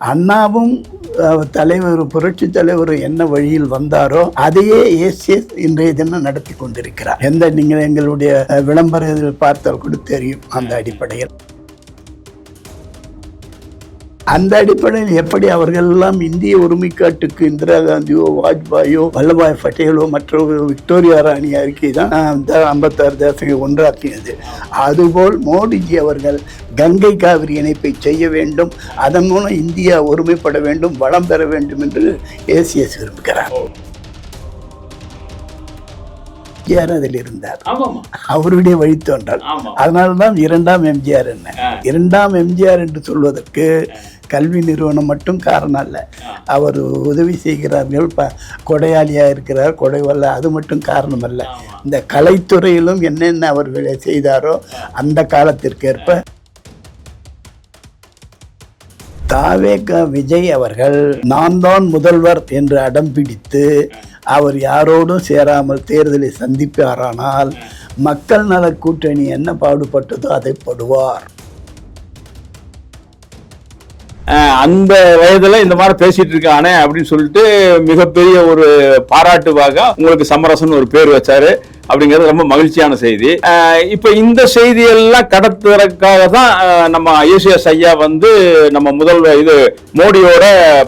அண்ணாவும் தலைவர் புரட்சி தலைவர் என்ன வழியில் வந்தாரோ அதையே ஏசிஎஸ் இன்றைய தினம் நடத்தி கொண்டிருக்கிறார். நீங்கள் எங்களுடைய விளம்பரத்தில் பார்த்தால் கூட தெரியும். அந்த அடிப்படையில் எப்படி அவர்கள் எல்லாம் இந்திய ஒருமைப்பாட்டுக்கு இந்திரா காந்தியோ வாஜ்பாயோ வல்லபாய் பட்டேலோ மற்ற விக்டோரியா ராணி அறிக்கை தான் 56 தேசங்களை ஒன்றாக்கியது. அதுபோல் மோடிஜி அவர்கள் கங்கை காவிரி இணைப்பை செய்ய வேண்டும், அதன் மூலம் இந்தியா ஒருமைப்பட வேண்டும், வளம் பெற வேண்டும் என்று ஏசிஎஸ் விரும்புகிறார். எம்ஜிஆர் அதில் இருந்தார், அவருடைய வழித்தோன்றல். அதனால்தான் இரண்டாம் எம்ஜிஆர். இரண்டாம் எம்ஜிஆர் என்று சொல்வதற்கு கல்வி நிறுவனம் மட்டும் காரணம் அல்ல, அவர் உதவி செய்கிறார்கள், கொடையாளியாக இருக்கிறார், கொடைவல்ல, அது மட்டும் காரணம் அல்ல. இந்த கலைத்துறையிலும் என்னென்ன அவர் செய்தாரோ அந்த காலத்திற்கேற்ப தாவேகா விஜய் அவர்கள் நான் தான் முதல்வர் என்று அடம் பிடித்து அவர் யாரோடும் சேராமல் தேர்தலை சந்திப்பாரானால் மக்கள் நல கூட்டணி என்ன பாடுபட்டதோ அதை படுவார். அந்த வயதுல இந்த மாதிரி பேசிட்டு இருக்கானே அப்படின்னு சொல்லிட்டு மிகப்பெரிய ஒரு பாராட்டுவாக உங்களுக்கு சமரசன் ஒரு பேர் வச்சாரு அப்படிங்கிறது ரொம்ப மகிழ்ச்சியான செய்தி. இப்ப இந்த செய்தியெல்லாம் கடத்துறதுக்காக தான் நம்ம ஏசிஎஸ் ஐயா நம்ம முதல்வர் மோடியோட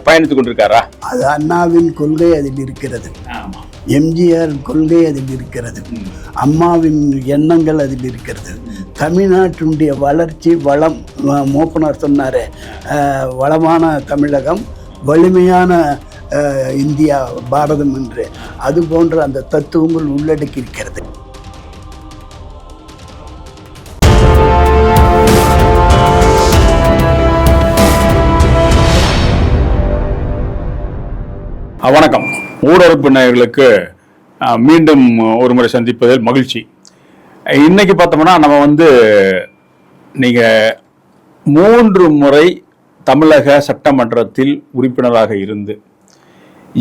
பயணித்து கொண்டிருக்காரா? அது அண்ணாவின் கொள்கை அதில் இருக்கிறது, எம்ஜிஆர் கொள்கை அதில் இருக்கிறது, அம்மாவின் எண்ணங்கள் அதில் இருக்கிறது. தமிழ்நாட்டினுடைய வளர்ச்சி வளம், மூப்பனார் சொன்னார், வளமான தமிழகம் வலிமையான இந்தியா பாரதம் என்று, அது போன்ற அந்த தத்துவங்கள் உள்ளடக்கி இருக்கிறது. வணக்கம். ஊடகப்பு நேயர்களுக்கு மீண்டும் ஒரு முறை சந்திப்பதில் மகிழ்ச்சி. இன்னைக்கு பார்த்தோம்னா நம்ம நீங்க 3 முறை தமிழக சட்டமன்றத்தில் உறுப்பினராக இருந்து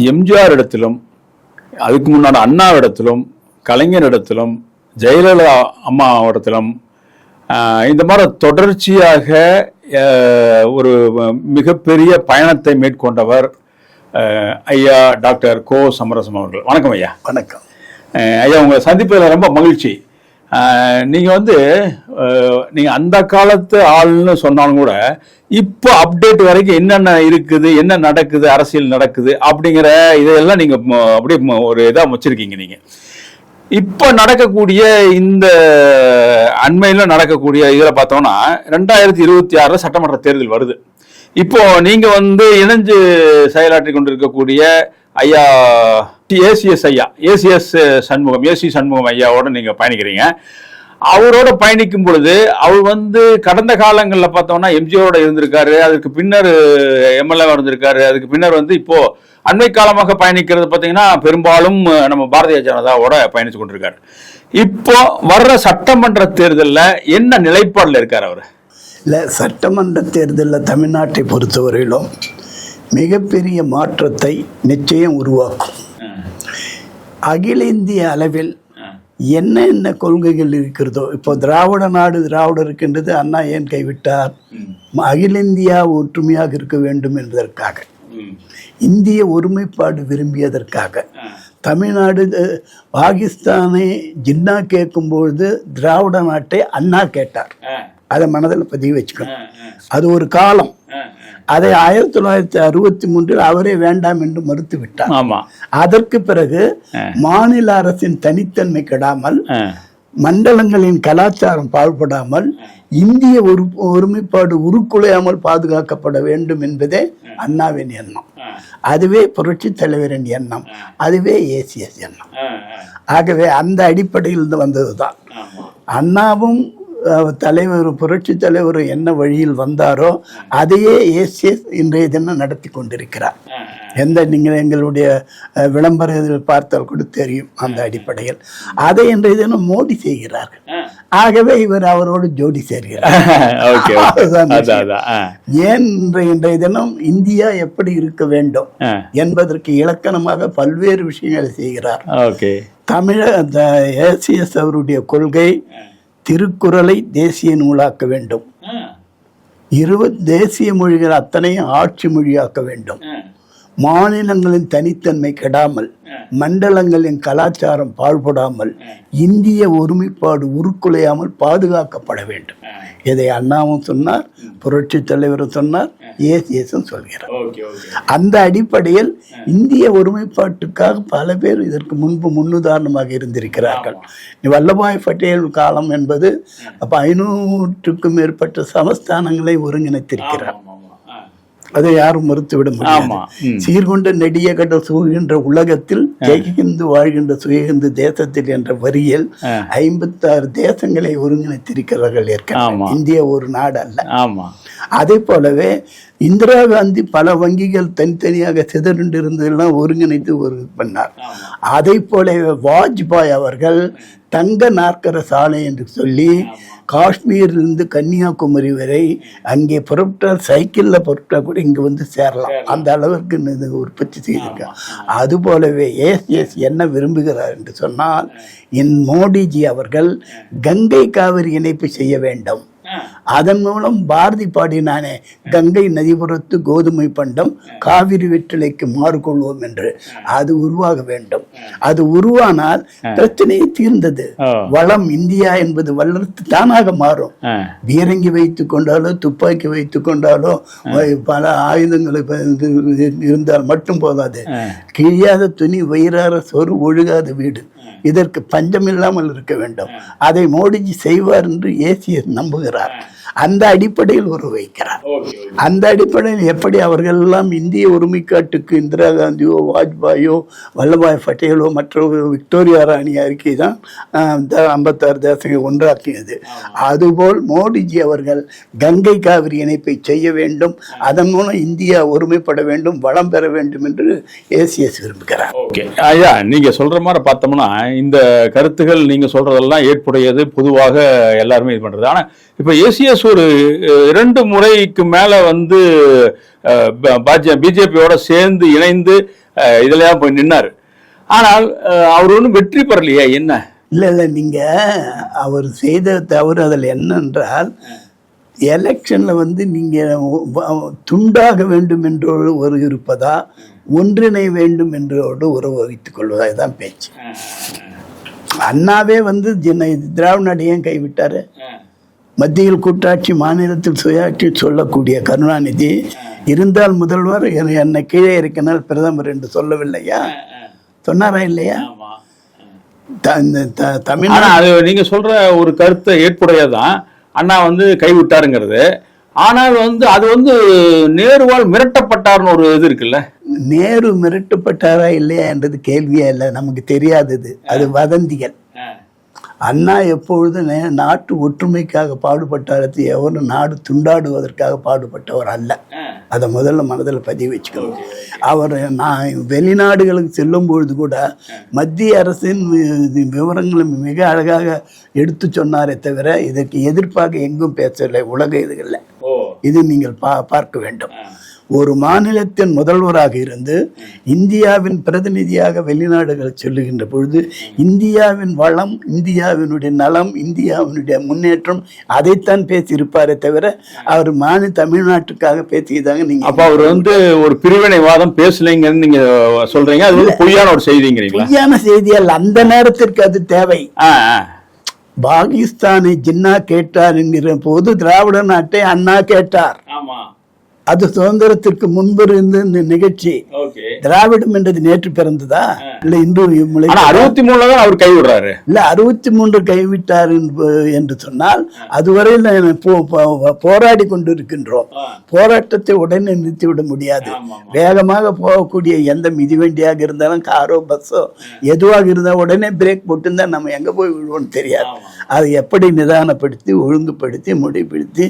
எம்ஜிஆர் இடத்திலும், அதுக்கு முன்னாடி அண்ணாவிடத்திலும், கலைஞரிடத்திலும், ஜெயலலிதா அம்மாவிடத்திலும் இந்த மாதிரி தொடர்ச்சியாக ஒரு மிகப்பெரிய பயணத்தை மேற்கொண்டவர் ஐயா டாக்டர் கோ சமரசம் அவர்கள். வணக்கம் ஐயா. வணக்கம் ஐயா, உங்களை சந்திப்பதில் ரொம்ப மகிழ்ச்சி. நீங்க நீங்க அந்த காலத்து ஆள்னு சொன்னாலும் கூட இப்போ அப்டேட் வரைக்கும் என்னென்ன இருக்குது, என்ன நடக்குது, அரசியல் நடக்குது அப்படிங்கிற இதெல்லாம் நீங்க அப்படியே ஒரு இதா வச்சிருக்கீங்க. நீங்க இப்ப நடக்கக்கூடிய இந்த அண்மையில நடக்கக்கூடிய இதுல பார்த்தோம்னா 2026 சட்டமன்ற தேர்தல் வருது. இப்போ நீங்க இணைஞ்சு செயலாற்றி கொண்டிருக்கக்கூடிய ஐயா ஏசிஎஸ் ஐயா, ஏசிஎஸ் சண்முகம், ஏசி சண்முகம் ஐயாவோட நீங்க பயணிக்கிறீங்க. அவரோட பயணிக்கும் பொழுது அவர் கடந்த காலங்களில் பார்த்தோம்னா எம்ஜிஆரோட இருந்திருக்காரு, அதுக்கு பின்னர் எம்எல்ஏ இருந்திருக்காரு, அதுக்கு பின்னர் இப்போ அண்மை காலமாக பயணிக்கிறது பார்த்தீங்கன்னா பெரும்பாலும் நம்ம பாரதிய ஜனதாவோட பயணிச்சு கொண்டிருக்காரு. இப்போ வர்ற சட்டமன்ற தேர்தலில் என்ன நிலைப்பாடுல இருக்காரு அவர்? இல்லை, சட்டமன்ற தேர்தலில் தமிழ்நாட்டை பொறுத்தவரையிலும் மிகப்பெரிய மாற்றத்தை நிச்சயம் உருவாக்கும். அகில இந்திய அளவில் என்ன கொள்கைகள் இருக்கிறதோ, இப்போ திராவிட நாடு திராவிடம் இருக்கின்றது, அண்ணா ஏன் கைவிட்டார்? அகில இந்தியா ஒற்றுமையாக இருக்க வேண்டும் என்பதற்காக, இந்திய ஒருமைப்பாடு விரும்பியதற்காக. தமிழ்நாடு பாகிஸ்தானை ஜின்னா கேட்கும்பொழுது திராவிட நாட்டை அண்ணா கேட்டார். அதை மனதில் பதிவு வச்சுக்கணும். அது ஒரு காலம். அதை 1963 அவரே வேண்டாம் என்று மறுத்து விட்டார். அதற்கு பிறகு மாநில அரசின் தனித்தன்மை கெடாமல், மண்டலங்களின் கலாச்சாரம் பாழ்படாமல், இந்திய ஒருமைப்பாடு உருக்குலையாமல் பாதுகாக்கப்பட வேண்டும் என்பதே அண்ணாவின் எண்ணம். அதுவே புரட்சி தலைவரின் எண்ணம், அதுவே ஏசிஎஸ் எண்ணம். ஆகவே அந்த அடிப்படையில் வந்ததுதான். அண்ணாவும் தலைவர் புரட்சி தலைவர் என்ன வழியில் வந்தாரோ அதையே ஏசிஎஸ் இன்றைய தினம் நடத்தி கொண்டிருக்கிறார். நீங்கள் எங்களுடைய விளம்பரத்தில் பார்த்தால் கூட தெரியும். அந்த அடிப்படையில் அதை இன்றைய தினம் மோடி செய்கிறார்கள். ஆகவே இவர் அவரோடு ஜோடி சேர்கிறார். ஏன் இன்றைய தினம் இந்தியா எப்படி இருக்க வேண்டும் என்பதற்கு இலக்கணமாக பல்வேறு விஷயங்களை செய்கிறார். தமிழக ஏசிஎஸ் அவருடைய கொள்கை திருக்குறளை தேசிய நூலாக்க வேண்டும். தேசிய மொழிகள் அத்தனையும் ஆட்சி மொழியாக்க வேண்டும். மாநிலங்களின் தனித்தன்மை கெடாமல், மண்டலங்களின் கலாச்சாரம் பாழ்படாமல், இந்திய ஒருமைப்பாடு உருக்குலையாமல் பாதுகாக்கப்பட வேண்டும். இதை அண்ணாவும் சொன்னார், புரட்சி தலைவரும் சொன்னார், ஏசிஎஸும் சொல்கிறார். அந்த அடிப்படையில் இந்திய ஒருமைப்பாட்டுக்காக பல பேர் இதற்கு முன்பு முன்னுதாரணமாக இருந்திருக்கிறார்கள். வல்லபாய் பட்டேல் காலம் என்பது அப்ப 500க்கும் மேற்பட்ட சமஸ்தானங்களை ஒருங்கிணைத்திருக்கிறார். அதை யாரும் மறுத்துவிட முடியாது. சீர்கொண்ட நெடிய கடல் சூழ்கின்ற உலகத்தில் ஜெயஹிந்து வாழ்கின்ற சுயஹிந்து தேசத்தில் என்ற வரியில் 56 தேசங்களை ஒருங்கிணைத்திருக்கிறார்கள். இந்தியா ஒரு நாடு அல்ல. அதே போலவே இந்திரா காந்தி பல வங்கிகள் தனித்தனியாக சிதறிண்டிருந்ததெல்லாம் ஒருங்கிணைத்து பண்ணார். அதை போலவே வாஜ்பாய் அவர்கள் தங்க நாற்கர சாலை என்று சொல்லி காஷ்மீரிலிருந்து கன்னியாகுமரி வரை அங்கே புறப்பட்டால் சைக்கிளில் புறப்பட்டால் கூட இங்கே வந்து சேரலாம், அந்த அளவிற்கு உற்பத்தி செய்திருக்காங்க. அதுபோலவே ஏசிஎஸ் என்ன விரும்புகிறார் என்று சொன்னால், மோடிஜி அவர்கள் கங்கை காவிரி இணைப்பு செய்ய வேண்டும். அதன் மூலம் பாரதி பாடினானே, கங்கை நதிபுறத்து கோதுமை பண்டம் காவிரி வெற்றிலைக்கு மாறுகொள்வோம் என்று, அது உருவாக வேண்டும். அது உருவானால் பிரச்சனையை தீர்ந்தது. வளம் இந்தியா என்பது வளர்த்து தானாக மாறும். பீரங்கி வைத்துக் கொண்டாலோ துப்பாக்கி வைத்துக் கொண்டாலோ பல ஆயுதங்களை இருந்தால் மட்டும் போதாது. கிழியாத துணி, வயிறார சோறு, ஒழுகாத வீடு, இதற்கு பஞ்சம் இல்லாமல் இருக்க வேண்டும். அதை மோடிஜி செய்வார் என்று ஏசிஎஸ் நம்புகிறார். அந்த அடிப்படையில் வைக்கிறார். அந்த அடிப்படையில் எப்படி அவர்கள் எல்லாம் இந்திய ஒருமைக்காட்டுக்கு இந்திரா காந்தியோ வாஜ்பாயோ வல்லபாய் பட்டேலோ மற்ற விக்டோரியா ராணி அறிக்கை தான் 56 தேசங்களை ஒன்றாக்கியது. அதுபோல் மோடிஜி அவர்கள் கங்கை காவிரி இணைப்பை செய்ய வேண்டும். அதன் மூலம் இந்தியா ஒருமைப்பட வேண்டும், வளம் பெற வேண்டும் என்று ஏசிஎஸ் விரும்புகிறார். ஓகே ஐயா, நீங்க சொல்ற மாதிரி பார்த்தோம்னா இந்த கருத்துகள் நீங்க சொல்றதெல்லாம் ஏற்புடையது, பொதுவாக எல்லாருமே இது பண்றது. ஆனா இப்ப ஏசிஎஸ் ஒரு 2 முறைக்கு மேல வந்து பிஜேபியோட சேர்ந்து இணைந்து இதுலதான் போய் நின்னாரு. ஆனால் அவர் ஒன்றும் வெற்றி பெறலையா? என்ன? இல்ல நீங்க அவர் செய்த தவறு அதில் என்னென்றால், எலெக்ஷன்ல வந்து நீங்க துண்டாக வேண்டும் என்றோடு ஒரு இருப்பதா, ஒன்றிணை வேண்டும் என்றோடு உறவு வைத்துக் கொள்வதா, இதுதான் பேச்சு. அண்ணாவே வந்து திராவிட அடியேன் கைவிட்டாரு. மத்தியில் கூட்டாட்சி, மாநிலத்தில் சுயாட்சி சொல்லக்கூடிய கருணாநிதி இருந்தால் முதல்வர், என்னை கீழே இருக்கினால் பிரதமர் என்று சொல்லவில்லையா? சொன்னாரா இல்லையா? தமிழ்நாடு நீங்க சொல்ற ஒரு கருத்தை ஏற்புடையதான், அண்ணா வந்து கைவிட்டாருங்கிறது. ஆனால் வந்து அது வந்து நேருவால் மிரட்டப்பட்டார்னு ஒரு இது இருக்குல்ல. நேரு மிரட்டப்பட்டாரா இல்லையா என்றது கேள்வியே இல்லை, நமக்கு தெரியாதது, அது வதந்திகள். அண்ணா எப்பொழுது நாட்டு ஒற்றுமைக்காக பாடுபட்டார், எவரும் நாடு துண்டாடுவதற்காக பாடுபட்டவர் அல்ல. அதை முதல்ல மனதில் பதிவு வச்சுக்கணும். அவர் நான் வெளிநாடுகளுக்கு செல்லும் பொழுது கூட மத்திய அரசின் விவரங்களை மிக அழகாக எடுத்து சொன்னாரே தவிர இதற்கு எதிர்ப்பாக எங்கும் பேசவில்லை உலக இதுகளில். இது நீங்கள் பார்க்க வேண்டும். ஒரு மாநிலத்தின் முதல்வராக இருந்து இந்தியாவின் பிரதிநிதியாக வெளிநாடுகள் சொல்லுகின்ற பொழுது இந்தியாவின் வளம், இந்தியாவினுடைய நலம், இந்தியாவினுடைய முன்னேற்றம் அதைத்தான் பேசியிருப்பாரே தவிர அவர் தமிழ்நாட்டுக்காக பேசியதாக நீங்க. அப்ப அவர் வந்து ஒரு பிரிவினைவாதம் பேசலைங்கன்னு நீங்க சொல்றீங்க. அது வந்து பொய்யான ஒரு செய்திங்கிறீங்களா? பொய்யான செய்தி அல்ல, அந்த நேரத்திற்கு அது தேவை. பாகிஸ்தானை ஜின்னா கேட்டார் என்கிற போது திராவிட நாட்டை அண்ணா கேட்டார். அது சுதந்திரத்திற்கு முன்பு இருந்த இந்த நிகழ்ச்சி. திராவிடம் என்றது நேற்று பிறந்ததா இல்ல இன்று? 63 தான் அவர் கைவிடுறாரு. இல்ல 63 கைவிட்டார் என்று சொன்னால் அதுவரையில் போராடி கொண்டிருக்கின்றோம். போராட்டத்தை உடனே நிறுத்திவிட முடியாது. வேகமாக போகக்கூடிய எந்த மிதிவண்டியாக இருந்தாலும், காரோ பஸ்ஸோ எதுவாக இருந்தால் உடனே பிரேக் போட்டுருந்தா நம்ம எங்க போய் விடுவோம்னு தெரியாது. அதை எப்படி நிதானப்படுத்தி ஒழுங்குபடுத்தி முடிப்படுத்தி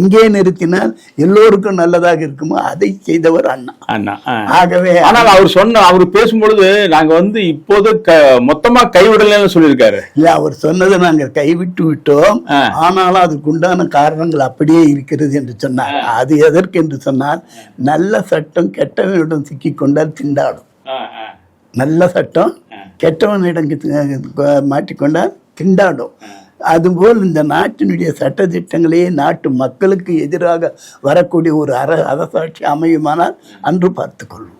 எங்கே நிறுத்தினால் எல்லோருக்கும் நல்லதாக இருக்குமோ அதை செய்தவர் அண்ணா. ஆகவே ஆனால் அவர் பேசும்பொழுது நாங்க வந்து இப்போது மொத்தமா கைவிடலன்னு சொல்லியிருக்காரு. இல்ல, அவர் சொன்னதை நாங்க கைவிட்டு விட்டோம், ஆனாலும் அதுக்கு உண்டான காரணங்கள் அப்படியே இருக்கிறது என்று சொன்னார். அது எதற்கு என்று சொன்னால், நல்ல சட்டம் கெட்டவனிடம் சிக்கி கொண்டால் திண்டாடும். நல்ல சட்டம் கெட்டவனிடம் மாட்டிக்கொண்டால் திண்டாடும். அதுபோல் இந்த நாட்டினுடைய சட்டதிட்டங்களே நாட்டு மக்களுக்கு எதிராக வரக்கூடிய ஒரு அரசாட்சி அமையுமானால் அன்று பார்த்துக்கொள்வோம்.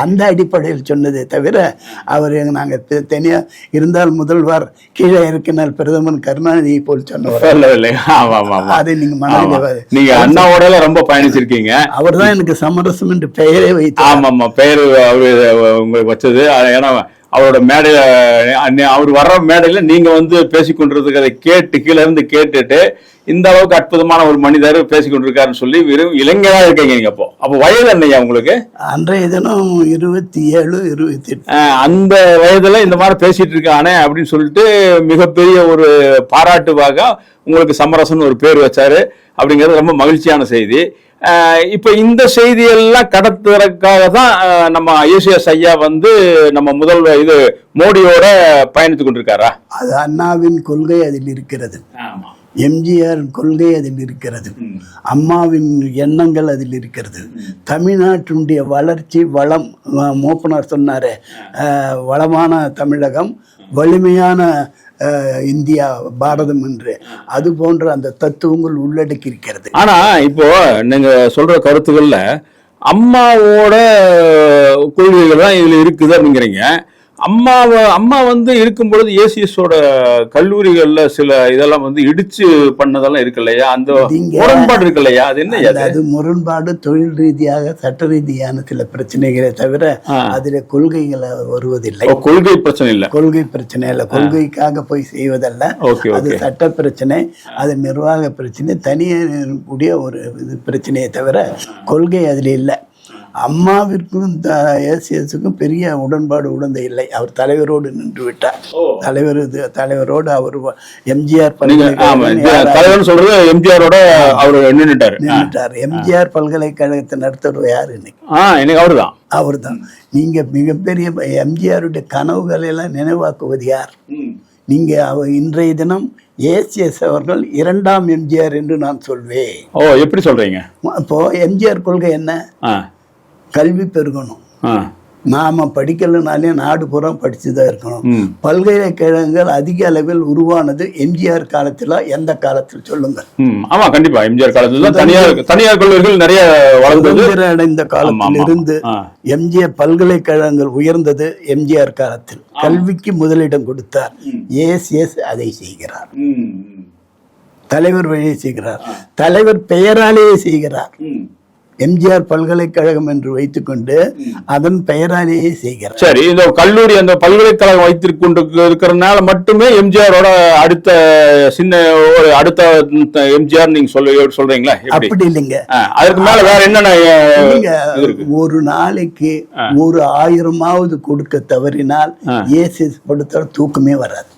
அந்த அடிப்படையில் சொன்னதே தவிர அவர் நாங்கள் தனியாக இருந்தால் முதல்வர், கீழே இருக்கினால் பிரதமர் கருணாநிதியை போல் சொன்னவர். அதை நீங்க மனதில், நீங்க அண்ணாவோட ரொம்ப பயணிச்சிருக்கீங்க. அவர் தான் எனக்கு சமரசம் என்று பெயரே வைத்து. ஆமா, பெயர் உங்களுக்கு வச்சது. ஏன்னா அவரோட மேடையில, அவர் வர்ற மேடையில நீங்க வந்து பேசிக்கொண்டிருக்கிறத கேட்டு கீழே இருந்து கேட்டுட்டு இந்த அளவுக்கு அற்புதமான ஒரு மனிதர் பேசிக்கொண்டிருக்காருன்னு சொல்லி வெறும் இளைஞரா இருக்கீங்க நீங்க. அப்போ வயது என்னையா உங்களுக்கு? அன்றைய தினம் 27, 28. அந்த வயதுல இந்த மாதிரி பேசிட்டு இருக்கானே அப்படின்னு சொல்லிட்டு மிகப்பெரிய ஒரு பாராட்டுவாக உங்களுக்கு சமரசன் ஒரு பேர் வச்சாரு அப்படிங்கிறது ரொம்ப மகிழ்ச்சியான செய்தி. இப்ப இந்த செய்தியெல்லாம் கடத்துவதற்காக தான் நம்ம ஐஏஎஸ் ஐயா வந்து நம்ம முதல்வர் மோடியோட பயணித்துக் கொண்டிருக்காரா? அது அண்ணாவின் கொள்கை அதில் இருக்கிறது, எம்ஜிஆர் கொள்கை அதில் இருக்கிறது, அம்மாவின் எண்ணங்கள் அதில் இருக்கிறது. தமிழ்நாட்டினுடைய வளர்ச்சி, வளம், மூப்பனார் சொன்னாரு, வளமான தமிழகம், வலிமையான இந்தியா, பாரதம் என்று, அது போன்ற அந்த தத்துவங்கள் உள்ளடக்கி இருக்கிறது. ஆனா இப்போ நீங்க சொல்ற கருத்துக்கள்ல அம்மாவோட கொள்கைகள் தான் இதுல இருக்குது அப்படிங்கிறீங்க. அம்மா வந்து இருக்கும் பொழுது ஏசிஎஸோட கல்லூரிகள்ல சில இதெல்லாம் வந்து இடிச்சு பண்ணதெல்லாம் இருக்கு இல்லையா? அந்த முரண்பாடு இருக்கு இல்லையா? அது என்ன? அது முரண்பாடு தொழில் ரீதியாக சட்ட ரீதியான சில பிரச்சனைகளை தவிர அதுல கொள்கைகளை வருவதில்லை. கொள்கை பிரச்சனை இல்லை, கொள்கை பிரச்சனை இல்லை, கொள்கைக்காக போய் செய்வதல்ல. அது சட்ட பிரச்சனை, அது நிர்வாக பிரச்சனை, தனியாக கூடிய ஒரு பிரச்சனையை தவிர கொள்கை அதுல இல்லை. அம்மாவிற்கும் ஏசிஎஸுக்கும் பெரிய உடன்பாடு உடந்த இல்லை. அவர் தலைவரோடு நின்று விட்டார். தலைவரோடு அவர் எம்ஜிஆர் நின்றுட்டார். எம்ஜிஆர் பல்கலைக்கழகத்தை நடத்துறவர் யாரு இன்னைக்கு? அவர்தான். நீங்க மிகப்பெரிய எம்ஜிஆருடைய கனவுகளை எல்லாம் நினைவாக்குவது யார்? நீங்க இன்றைய தினம் ஏசிஎஸ் அவர்கள் 2ஆம் எம்ஜிஆர் என்று நான் சொல்வேன். எப்படி சொல்றீங்க? அப்போ எம்ஜிஆர் கொள்கை என்ன? கல்வி பெருகணும். நாம படிக்கலனாலே நாடு பூரா படிச்சுதான் இருக்கணும். பல்கலைக்கழகங்கள் அதிக அளவில் உருவானது எம்ஜிஆர் காலத்துல, எந்த காலத்தில் சொல்லுங்க? ஆமா, கண்டிப்பா எம்ஜிஆர் காலத்துல தனியார் கல்லூரிகள் நிறைய அடைந்த காலத்தில் இருந்து எம்ஜிஆர் பல்கலைக்கழகங்கள் உயர்ந்தது எம்ஜிஆர் காலத்தில். கல்விக்கு முதலிடம் கொடுத்தார். ஏசிஎஸ் அதை செய்கிறார். தலைவர் வழியை செய்கிறார். தலைவர் பெயராலேயே செய்கிறார். எம்ஜிஆர் பல்கலைக்கழகம் என்று வைத்துக்கொண்டு அதன் பெயராலேயே செய்கிறார். சரி, இந்த கல்லூரி அந்த பல்கலைக்கழகம் வைத்துக்கொண்டு இருக்கிறதுனால மட்டுமே எம்ஜிஆரோட அடுத்த எம்ஜிஆர் நீங்க சொல்றீங்களா? அப்படி இல்லைங்க. அதுக்கு மேல வேற என்னென்ன? ஒரு நாளைக்கு ஒரு 1000ஆவது கொடுக்க தவறினால் ஏசிஎஸ் படுத்தால் தூக்கமே வராது.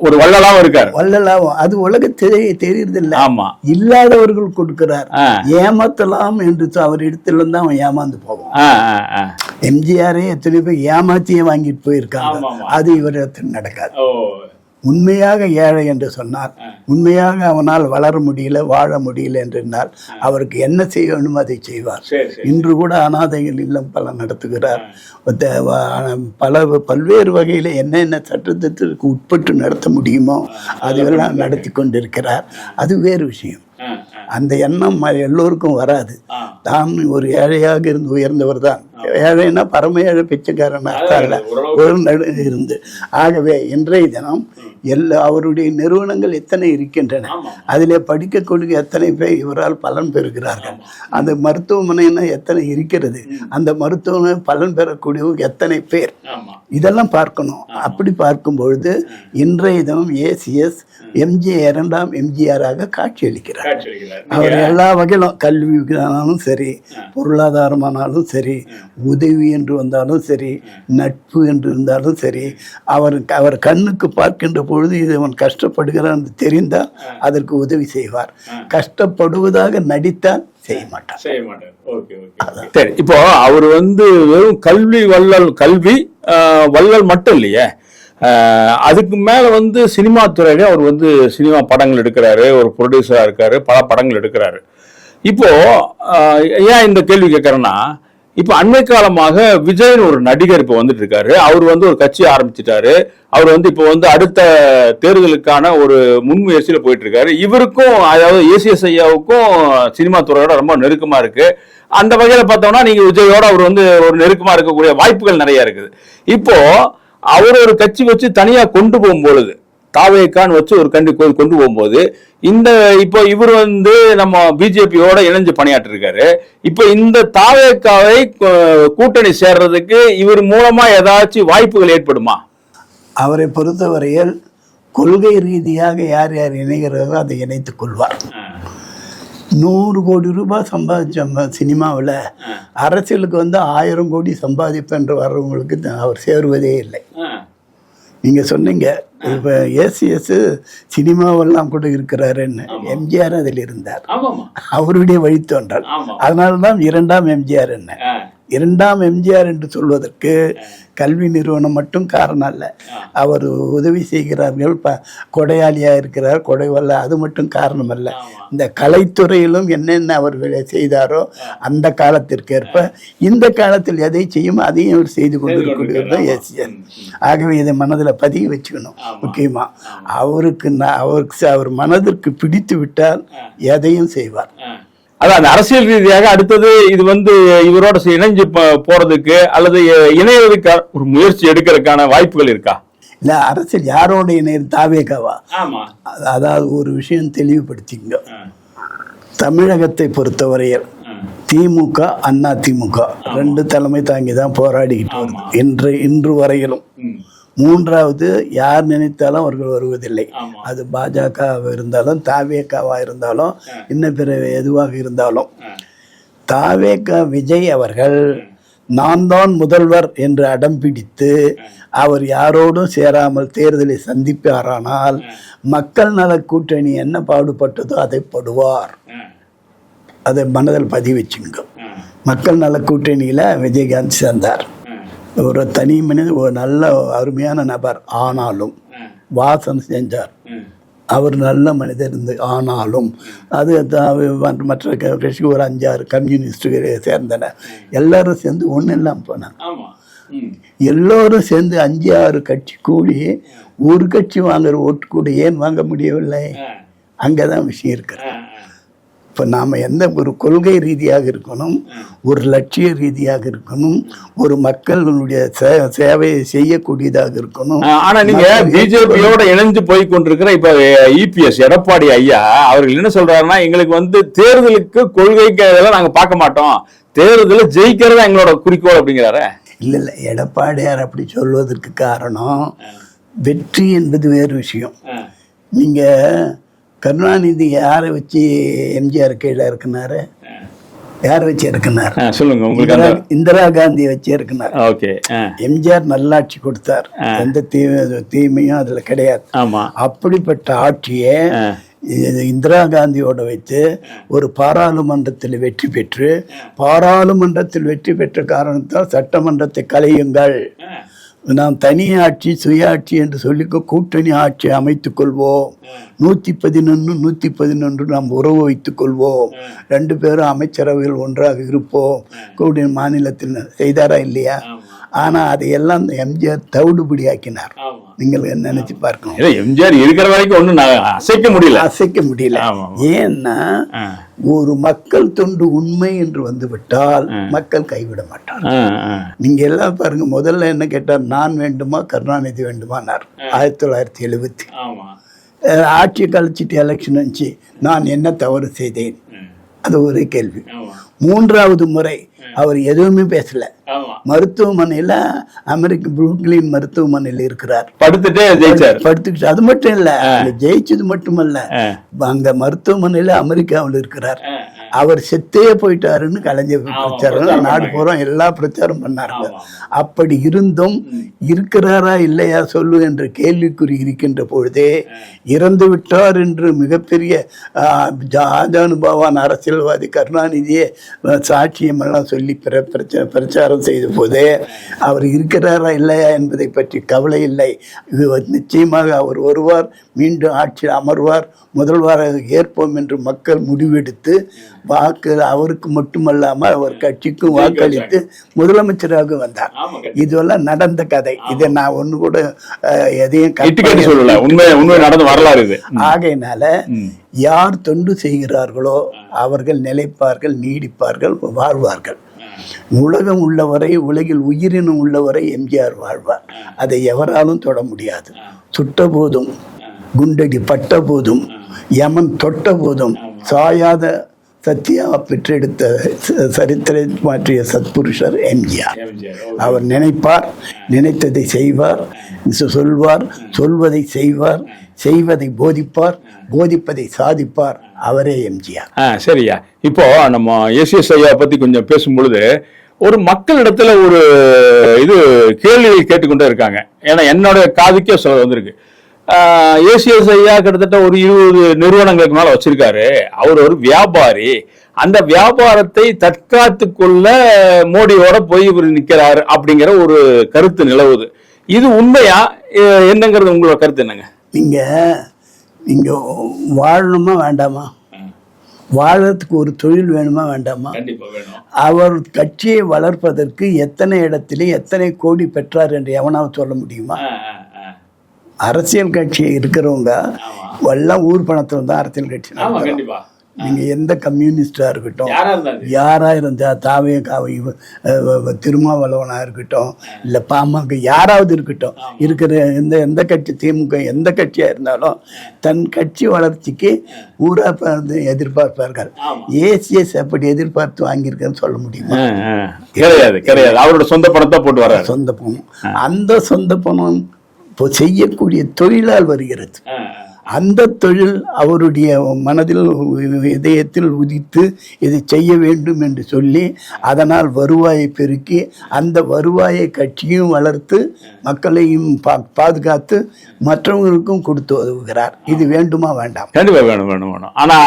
ஒரு வள்ளலாவும் இருக்காரு. வள்ளலாவும் அது உலகத்திலே தெரியுது இல்ல. ஆமா, இல்லாதவர்கள் கொடுக்கிறார். ஏமாத்தலாம் என்று அவர் இடத்துல தான் அவன் ஏமாந்து போவான். எம்ஜிஆரே எத்தனை பேர் ஏமாத்தியே வாங்கிட்டு போயிருக்காங்க. அது இவரிடத்தில் நடக்காது. உண்மையாக ஏழை என்று சொன்னார், உண்மையாக அவனால் வளர முடியல, வாழ முடியல என்றால் அவருக்கு என்ன செய்ய வேண்டுமோ அதை செய்வார். இன்று கூட அனாதைகள் இல்லம் பல நடத்துகிறார். பல்வேறு வகையில் என்னென்ன சட்டத்திற்கு உட்பட்டு நடத்த முடியுமோ அதுவெல்லாம் நடத்தி கொண்டிருக்கிறார். அது வேறு விஷயம். அந்த எண்ணம் எல்லோருக்கும் வராது. தான் ஒரு ஏழையாக இருந்து உயர்ந்தவர் தான். ஏழைன்னா பரம ஏழை பிச்சைக்காரனாக இருந்து. ஆகவே இன்றைய தினம் அவருடைய நிறுவனங்கள் எத்தனை இருக்கின்றன, அதிலே படிக்கக்கூடிய எத்தனை பேர் இவரால் பலன் பெறுகிறார்கள். அந்த மருத்துவமனைன்னா எத்தனை இருக்கிறது, அந்த மருத்துவமனை பலன் பெறக்கூடிய எத்தனை பேர், இதெல்லாம் பார்க்கணும். அப்படி பார்க்கும் பொழுது இன்றைய தினம் ஏசிஎஸ் எம்ஜிஆர் 2ஆம் எம்ஜிஆராக காட்சியளிக்கிறார். அவர் எல்லா வகையிலும், கல்வியானாலும் சரி, பொருளாதாரமானாலும் சரி, உதவி என்று வந்தாலும் சரி, நட்பு என்று இருந்தாலும் சரி, அவர் கண்ணுக்கு பார்க்கின்ற பொழுது இது அவன் கஷ்டப்படுகிறான் தெரிந்தால் அதற்கு உதவி செய்வார். கஷ்டப்படுவதாக நடித்தால் செய்ய மாட்டார். சரி, இப்போ அவர் வெறும் கல்வி வள்ளல் மட்டும் இல்லையே, அதுக்கு மேல சினிமா துறையில அவர் சினிமா படங்கள் எடுக்கிறாரு, ஒரு ப்ரொடியூசரா இருக்காரு, பல படங்கள் எடுக்கிறாரு. இப்போ ஏன் இந்த கேள்வி கேட்கறேன்னா, இப்ப அண்மை காலமாக விஜய்னு ஒரு நடிகர் இப்ப வந்துட்டு இருக்காரு. அவர் வந்து ஒரு கட்சி ஆரம்பிச்சிட்டாரு. அவர் வந்து இப்ப வந்து அடுத்த தேர்தலுக்கான ஒரு முன்முயற்சியில போயிட்டு இருக்காரு. இவருக்கும் அதாவது ஏசிஎஸ் ஐயாவுக்கும் சினிமா துறையோட ரொம்ப நெருக்கமா இருக்கு. அந்த வகையில பார்த்தோம்னா நீங்க விஜயோட அவர் வந்து ஒரு நெருக்கமா இருக்கக்கூடிய வாய்ப்புகள் நிறைய இருக்குது. இப்போ அவர் ஒரு கட்சி வச்சு தனியா கொண்டு போகும்பொழுது, தாவேக்கான்னு வச்சு ஒரு கொண்டு போகும்போது, இந்த இப்போ இவர் வந்து நம்ம பிஜேபியோட இணைஞ்சு பணியாற்றி இருக்காரு. இப்போ இந்த தாவேக்காவை கூட்டணி சேர்றதுக்கு இவர் மூலமா ஏதாச்சும் வாய்ப்புகள் ஏற்படுமா? அவரை பொறுத்தவரையில் கொள்கை ரீதியாக யார் யார் இணைகிறதோ அதை இணைத்துக் கொள்வார். 100 கோடி ரூபாய் சம்பாதிச்ச சினிமாவில் அரசியலுக்கு வந்து 1000 கோடி சம்பாதிப்பென்று வர்றவங்களுக்கு அவர் சேருவதே இல்லை. நீங்க சொன்னீங்க இப்ப ஏசிஎஸ் சினிமாவெல்லாம் கூட இருக்கிறாருன்னு. எம்ஜிஆர் அதில் இருந்தார், அவருடைய வழித்தோன்றல். அதனால்தான் 2ஆம் எம்ஜிஆர் என்ன. 2ஆம் எம்ஜிஆர் என்று சொல்வதற்கு கல்வி நிறுவனம் மட்டும் காரணம் அல்ல, அவர் உதவி செய்கிறார்கள், கொடையாளியா இருக்கிறார், கொடைவல்ல, அது மட்டும் காரணம் அல்ல. இந்த கலைத்துறையிலும் என்னென்ன அவர் செய்தாரோ அந்த காலத்திற்கேற்ப இந்த காலத்தில் எதை செய்யும் அதையும் அவர் செய்து கொண்டிருக்கிறது தான் ஏசிஎஸ். ஆகவே இதை மனதில் பதிய வச்சுக்கணும். முக்கியமா அவருக்கு அவர் மனதிற்கு பிடித்து விட்டால் எதையும் செய்வார். அதான் அரசியல் ரீதியாக அடுத்தது இது வந்து இவரோட இணைஞ்சு போறதுக்கு அல்லது இணையதுக்கு ஒரு முயற்சி எடுக்கிறதுக்கான வாய்ப்புகள் இருக்கா? இல்ல, அரசியல் யாரோட இணையது? தாவேக்காவா? அதாவது ஒரு விஷயம் தெளிவுபடுத்திங்க. தமிழகத்தை பொறுத்தவரையில் திமுக அண்ணா திமுக 2 தலைமை தாங்கி தான் போராடிக்கிட்டு வருது இன்று வரையிலும். 3வது யார் நினைத்தாலும் அவர்கள் வருவதில்லை. அது பாஜகவாக இருந்தாலும் தாவேக்காவா இருந்தாலும் இன்னும் பிற எதுவாக இருந்தாலும். தாவேக்கா விஜய் அவர்கள் நான் தான் முதல்வர் என்று அடம் பிடித்து அவர் யாரோடும் சேராமல் தேர்தலை சந்திப்பாரானால் மக்கள் நல கூட்டணி என்ன பாடுபட்டதோ அதை படுவார். அதை மனதில் பதிவு வச்சுங்க. மக்கள் நல கூட்டணியில விஜயகாந்த் சேர்ந்தார். ஒரு தனி மனித, ஒரு நல்ல அருமையான நபர். ஆனாலும் வாசம் செஞ்சார், அவர் நல்ல மனிதர் இருந்து. ஆனாலும் அது மற்ற கட்சி ஒரு 5-6 கம்யூனிஸ்டுகளை சேர்ந்தன. எல்லாரும் சேர்ந்து ஒன்றும் இல்லாமல் போனாங்க. எல்லோரும் சேர்ந்து 5-6 கட்சி கூடி ஒரு கட்சி வாங்குற ஓட்டு கூட ஏன் வாங்க முடியவில்லை? அங்கதான் விஷயம் இருக்கு. இப்போ நாம் எந்த ஒரு கொள்கை ரீதியாக இருக்கணும், ஒரு லட்சிய ரீதியாக இருக்கணும், ஒரு மக்களுடைய சேவையை செய்யக்கூடியதாக இருக்கணும். ஆனா நீங்க பிஜேபியோட இணைஞ்சு போய் கொண்டிருக்கிற இப்ப இபிஎஸ் எடப்பாடி ஐயா அவர்கள் என்ன சொல்றாருன்னா, எங்களுக்கு வந்து தேர்தலுக்கு கொள்கைக்கு இதெல்லாம் நாங்க பார்க்க மாட்டோம், தேர்தலில் ஜெயிக்கிறதா எங்களோட குறிக்கோள் அப்படிங்கிறாரு. இல்ல, எடப்பாடியார் அப்படி சொல்வதற்கு காரணம் வெற்றி என்பது வேறு விஷயம். நீங்க கருணாநிதி யாரை வச்சு எம்ஜிஆர் கீழே இருக்குனாரு? யாரை வச்சு இருக்குனார்? சொல்லுங்க. உங்களுக்கு இந்திரா காந்தியை வச்சு இருக்குனார். எம்ஜிஆர் நல்லாட்சி கொடுத்தார், எந்த தீமையும் அதுல கிடையாது. அப்படிப்பட்ட ஆட்சியை இந்திரா காந்தியோட வைத்து ஒரு பாராளுமன்றத்தில் வெற்றி பெற்று, பாராளுமன்றத்தில் வெற்றி பெற்ற காரணத்தால் சட்டமன்றத்தை கலையுங்கள், நாம் தனியாட்சி சுயாட்சி என்று சொல்லி கூட்டணி ஆட்சி அமைத்துக் கொள்வோம், 111 111 நாம் உறவு வைத்துக் கொள்வோம், 2 பேரும் அமைச்சரவையில் ஒன்றாக இருப்போம் கூடிய மாநிலத்தில் செய்தாரா இல்லையா? ஆனா அதையெல்லாம் எம்ஜிஆர் தவிடுபடி ஆக்கினார். நீங்கள் நினைச்சு பார்க்கணும். எம்ஜிஆர் இருக்கிற வரைக்கும் ஒன்றும் அசைக்க முடியல. ஏன்னா ஒரு மக்கள் தொண்டு உண்மை என்று வந்து விட்டால் மக்கள் கைவிட மாட்டார். நீங்க எல்லாம் பாருங்க, முதல்ல என்ன கேட்டார்? நான் வேண்டுமா கருணாநிதி வேண்டுமானார் 1970. ஆட்சியை கழிச்சிட்டு எலெக்ஷன் வந்துச்சு, நான் என்ன தவறு செய்தேன்? அது ஒரே கேள்வி. 3வது முறை அவர் எதுவுமே பேசல. மருத்துவமனையில அமெரிக்க புரூக்ளின் மருத்துவமனையில் இருக்கிறார், படுத்துக்கிட்டு. அது மட்டும் இல்ல, ஜெயிச்சது மட்டுமல்ல, அங்க மருத்துவமனையில அமெரிக்காவில் இருக்கிறார். அவர் செத்தே போயிட்டாருன்னு கலைஞர் பிரச்சாரம், நாடு போறோம் எல்லா பிரச்சாரம் பண்ணாருங்க. அப்படி இருந்தும் இருக்கிறாரா இல்லையா சொல்லு என்ற கேள்விக்குறி இருக்கின்ற பொழுதே இறந்து விட்டார் என்று மிகப்பெரிய ஆஜானுபாவான அரசியல்வாதி கருணாநிதியே சாட்சியம் எல்லாம் சொல்லி பிரச்சாரம் செய்த போதே அவர் இருக்கிறாரா இல்லையா என்பதை பற்றி கவலை இல்லை. இது நிச்சயமாக அவர் வருவார், மீண்டும் ஆட்சியில் அமர்வார், முதல்வராக ஏற்போம் என்று மக்கள் முடிவெடுத்து வாக்கு அவருக்கு மட்டுமல்லாம அவர் கட்சிக்கும் வாக்களித்து முதலமைச்சராக வந்தார். இதெல்லாம் நடந்த கதை. இதை நான் ஒண்ணு கூட எதையும் சொல்லல, உண்மை நடந்த வரலாறு இது. ஆகையினால யார் தொண்டு செய்கிறார்களோ அவர்கள் நிலைப்பார்கள், நீடிப்பார்கள், வாழ்வார்கள். உலகம் உள்ளவரை, உலகில் உயிரினம் உள்ளவரை எம்ஜிஆர் வாழ்வார். அதை எவராலும் தொட முடியாது. சுட்ட போதும், குண்டடி பட்ட போதும், யமன் தொட்ட போதும் சாயாத சத்தியா பெற்றெடுத்த சரித்திரை மாற்றிய சத்புருஷர் எம்ஜிஆர். அவர் நினைப்பார், நினைத்ததை செய்வார், சொல்வார், சொல்வதை செய்வார், செய்வதை போதிப்பார், போதிப்பதை சாதிப்பார். அவரே எம்ஜிஆர். சரியா. இப்போ நம்ம ஏசிஎஸ் ஐயா பத்தி கொஞ்சம் பேசும் பொழுது ஒரு மக்களிடத்துல ஒரு இது கேள்வி கேட்டுக்கொண்டே இருக்காங்க. ஏன்னா என்னோட காதுக்கே சொல்ல வந்திருக்கு. ஏசிஎஸ் ஐயா கிட்டத்தட்ட ஒரு 20 நிறுவனங்களுக்கு மேல வச்சிருக்காரு. அவர் ஒரு வியாபாரி. அந்த வியாபாரத்தை தற்காத்து கொள்ள மோடியோட போய் இவர் நிக்கிறாரு அப்படிங்கிற ஒரு கருத்து நிலவுது. இது உண்மையா என்னங்கிறது உங்களோட கருத்து என்னங்க? நீங்க வாழணுமா வேண்டாமா? வாழறதுக்கு ஒரு தொழில் வேணுமா வேண்டாமா? அவர் கட்சியை வளர்ப்பதற்கு எத்தனை இடத்திலே எத்தனை கோடி பெற்றார் என்று எவனாவது சொல்ல முடியுமா? அரசியல் கட்சி இருக்கிறவங்க எல்லாம் ஊர் பணத்தில் தான் அரசியல் கட்சி. நீங்க எந்த கம்யூனிஸ்டா இருக்கட்டும், யாரா இருந்தா, தாவே திருமாவளவனா இருக்கட்டும், இல்ல பாமக யாராவது இருக்கட்டும், இருக்கிற எந்த கட்சி, திமுக எந்த கட்சியா இருந்தாலும் தன் கட்சி வளர்ச்சிக்கு ஊரா எதிர்பார்ப்பார்கள். ஏசிஎஸ் அப்படி எதிர்பார்த்து வாங்கியிருக்கேன்னு சொல்ல முடியுமா? கிடையாது, கிடையாது. அவரோட சொந்த பணத்தை போட்டு வர சொந்த பணம். அந்த சொந்த பணம் செய்யக்கூடிய தொழிலால் வருகிறது. அந்த தொழில் அவருடைய மனதில், இதயத்தில் உதித்து இதை செய்ய வேண்டும் என்று சொல்லி அதனால் வருவாயை பெருக்கி அந்த வருவாயை கட்சியும் வளர்த்து மக்களையும் பாதுகாத்து மற்றவங்களுக்கும் கொடுத்து உதவுகிறார். இது வேண்டுமா வேண்டாம்? கண்டிப்பா வேணும், வேணும், வேணும். ஆனா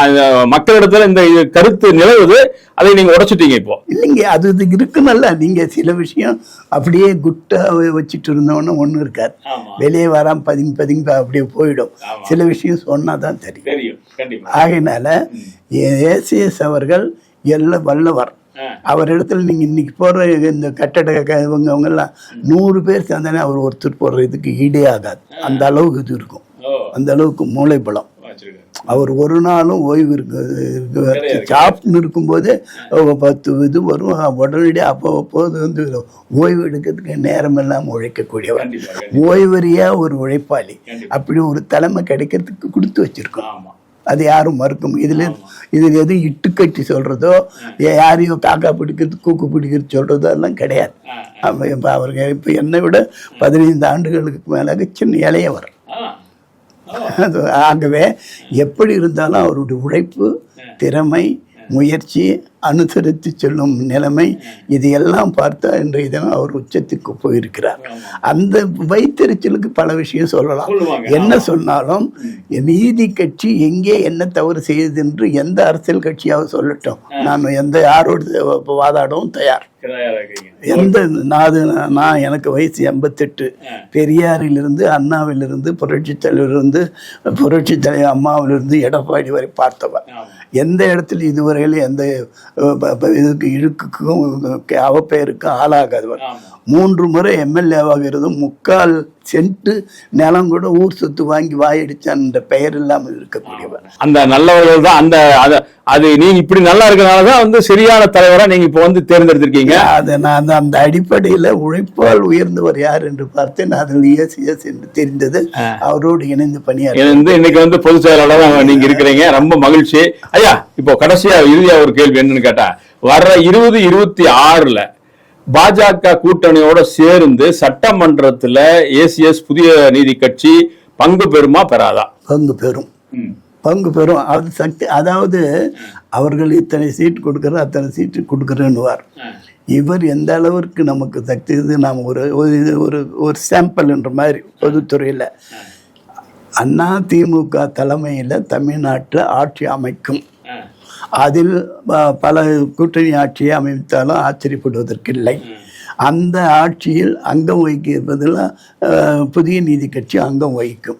மக்களிடத்துல இந்த கருத்து நிலவுது, அதை நீங்க உடைச்சிட்டீங்க. இப்போ இல்லைங்க, அது இருக்குன்னல்ல. நீங்க சில விஷயம் அப்படியே குட்டா வச்சுட்டு இருந்தோன்னு ஒண்ணு இருக்காது. வெளியே வராம பதுங்கி அப்படியே போயிடும். சில விஷயம் சொன்னாதான் தெரியும். ஆகையினால ஏசிஎஸ் அவர்கள் எல்லாம் வல்லவர். அவர் இடத்துல நீங்க இன்னைக்கு போற இந்த கட்டட இவங்க எல்லாம் 100 பேர் சேர்ந்தானே அவர் ஒருத்தர் போடுற இதுக்கு ஈடே ஆகாது. அந்த அளவுக்கு இது இருக்கும், அந்த அளவுக்கு மூளை பலம். அவர் ஒரு நாளும் ஓய்வு சாப்பிட்டு இருக்கும்போது 10 இது வரும். உடனடியாக அப்போது வந்து ஓய்வு எடுக்கிறதுக்கு நேரம் இல்லாமல் உழைக்கக்கூடியவர், ஓய்வறியா ஒரு உழைப்பாளி. அப்படி ஒரு தலைமை கிடைக்கிறதுக்கு கொடுத்து வச்சிருக்கோம். அது யாரும் மறுக்கும். இதில் எதுவும் இட்டு கட்டி சொல்றதோ, யாரையும் காக்கா பிடிக்கிறது கூக்கு பிடிக்கிறது சொல்றதோ எல்லாம் கிடையாது. இப்போ அவர்கள் இப்போ என்னை விட 15 ஆண்டுகளுக்கு மேலாக சின்ன இளையவர். ஆகவே எப்படி இருந்தாலும் அவருடைய உழைப்பு, திறமை, முயற்சி, அனுசரித்து செல்லும் நிலைமை, இது எல்லாம் பார்த்தா இன்றைய தினம் அவர் உச்சத்துக்கு போயிருக்கிறார். அந்த வைத்தறிச்சலுக்கு பல விஷயம் சொல்லலாம். என்ன சொன்னாலும் நீதி கட்சி எங்கே என்ன தவறு செய்யுது என்று எந்த அரசியல் கட்சியாவது சொல்லட்டும், நான் யாரோடு வாதாடவும் தயார். நான் எனக்கு வயசு 88. பெரியாரிலிருந்து, அண்ணாவிலிருந்து, புரட்சி தலைவரிலிருந்து, புரட்சி தலைவர் அம்மாவிலிருந்து எடப்பாடி வரை பார்த்தவர். எந்த இடத்துல இதுவரையில எந்த இதுக்கு இழுக்குக்கும் அவப்பெயருக்கும் ஆளாகாதவர். 3 முறை எம்எல்ஏவாக இருந்தும் 3/4 சென்ட் நிலம் கூட ஊர் சொத்து வாங்கி வாயடிச்சான் என்ற பெயர் இல்லாமல் இருக்கக்கூடியவர். அந்த நல்லவர்கள் தான். அது நீங்க இப்படி நல்லா இருக்கிறனாலதான் வந்து சரியான தலைவரா நீங்க இப்ப வந்து தேர்ந்தெடுத்திருக்கீங்க. அதை நான் அந்த அடிப்படையில உழைப்பால் உயர்ந்தவர் யார் என்று பார்த்தேன். அதில் ஏசிஎஸ் என்று தெரிந்தது. அவரோடு இணைந்து பணியாற்றி இன்னைக்கு வந்து பொதுச் செயலாளராக நீங்க இருக்கிறீங்க. ரொம்ப மகிழ்ச்சி ஐயா. இப்போ கடைசியா இறுதியா ஒரு கேள்வி என்னன்னு கேட்டா, வர்ற 2026 பாஜக கூட்டணியோட சேர்ந்து சட்டமன்றத்துல ஏசிஎஸ் புதிய நீதி கட்சி பங்கு பெறுமா பெறாதா? பங்கு பெறும். அது சக்தி. அதாவது அவர்கள் இத்தனை சீட் கொடுக்குற அத்தனை சீட்டு கொடுக்குறேன்னுவார். இவர் எந்த அளவிற்கு நமக்கு சக்தி இது, நாம் ஒரு சாம்பிள் என்ற மாதிரி பொதுத்துறையில் அண்ணா திமுக தலைமையில் தமிழ்நாட்டில் ஆட்சி அமைக்கும். அதில் பல கூட்டணி ஆட்சியை அமைத்தாலும் ஆச்சரியப்படுவதற்கில்லை. அந்த ஆட்சியில் அங்கம் வகிப்பதெல்லாம் புதிய நீதி கட்சி அங்கம் வகிக்கும்.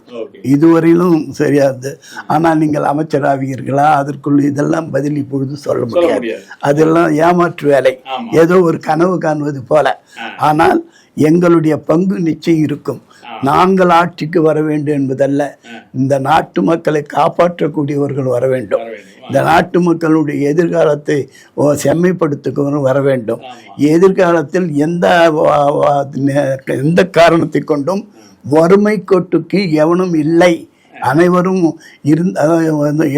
இதுவரையிலும் சரியாது. ஆனால் நீங்கள் அமைச்சராவீர்களா அதற்குள் இதெல்லாம் பதில் இப்பொழுது சொல்ல முடியாது. அதெல்லாம் ஏமாற்று வேலை, ஏதோ ஒரு கனவு காணுவது போல. ஆனால் எங்களுடைய பங்கு நிச்சயம் இருக்கும். நாங்கள் ஆட்சிக்கு வர வேண்டும் என்பதல்ல, இந்த நாட்டு மக்களை காப்பாற்றக்கூடியவர்கள் வர வேண்டும். இந்த நாட்டு மக்களுடைய எதிர்காலத்தை செம்மைப்படுத்துகிறவர்கள் வர வேண்டும். எதிர்காலத்தில் எந்த காரணத்தை கொண்டும் வறுமை கோட்டுக்கு எவனும் இல்லை. அனைவரும்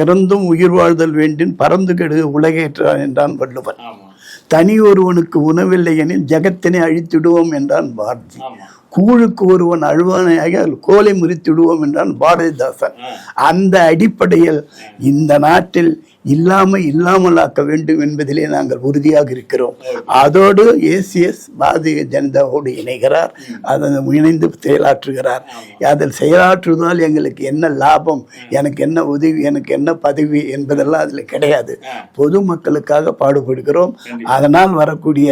இறந்தும் உயிர் வாழ்தல் வேண்டும், பறந்து கெடு உலகேற்றான் என்றான் வள்ளுவர். தனி ஒருவனுக்கு உணவில்லை எனில் ஜகத்தினை அழித்திடுவோம் என்றான் பாரதி. கூழுக்கு ஒருவன் அழுவானையாக கோலை முறித்திடுவோம் என்றான் பாரதிதாசன். அந்த அடிப்படையில் இந்த நாட்டில் இல்லாமலாக்க வேண்டும் என்பதிலே நாங்கள் உறுதியாக இருக்கிறோம். அதோடு ஏசிஎஸ் பாரதிய ஜனதாவோடு இணைகிறார், அதை இணைந்து செயலாற்றுகிறார். அதில் செயலாற்றுவதால் எங்களுக்கு என்ன லாபம், எனக்கு என்ன உதவி, எனக்கு என்ன பதவி என்பதெல்லாம் அதில் கிடையாது. பொதுமக்களுக்காக பாடுபடுகிறோம். அதனால் வரக்கூடிய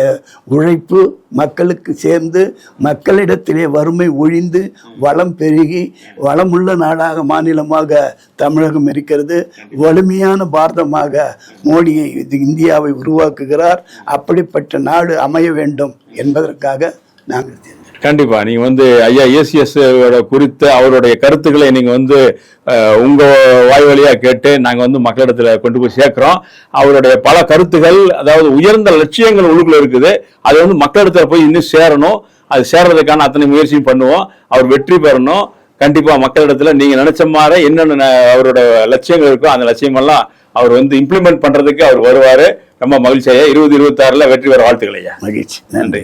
உழைப்பு மக்களுக்கு சேர்ந்து மக்களிடத்திலே வறுமை ஒழிந்து வளம் பெருகி வளமுள்ள நாடாக மாநிலமாக தமிழகம் இருக்கிறது. வலிமையான பாரதமாக மோடியை இந்தியாவை உருவாக்குகிறார். அப்படிப்பட்ட நாடு அமைய வேண்டும் என்பதற்காக நாங்கள் கண்டிப்பா நீங்க ஐயா ஏசிஎஸ் குறித்த அவருடைய கருத்துக்களை நீங்க உங்க வாய் வழியா கேட்டு நாங்க மக்களிடத்துல கொண்டு போய் சேர்க்கிறோம். அவருடைய பல கருத்துகள், அதாவது உயர்ந்த லட்சியங்கள் உள்ளுக்குள்ள இருக்குது. அது மக்களிடத்துல போய் இன்னும் சேரணும். அது சேர்றதுக்கான அத்தனை முயற்சியும் பண்ணுவோம். அவர் வெற்றி பெறணும். கண்டிப்பா மக்களிடத்துல நீங்க நினைச்ச மாதிரி என்னென்ன அவரோட லட்சியங்கள் இருக்கோ அந்த லட்சியமெல்லாம் அவர் இம்ப்ளிமெண்ட் பண்றதுக்கு அவர் வருவாரு. ரொம்ப மகிழ்ச்சியா 2026 வெற்றி பெற வாழ்த்துக்கள் ஐயா. மகிழ்ச்சி. நன்றி.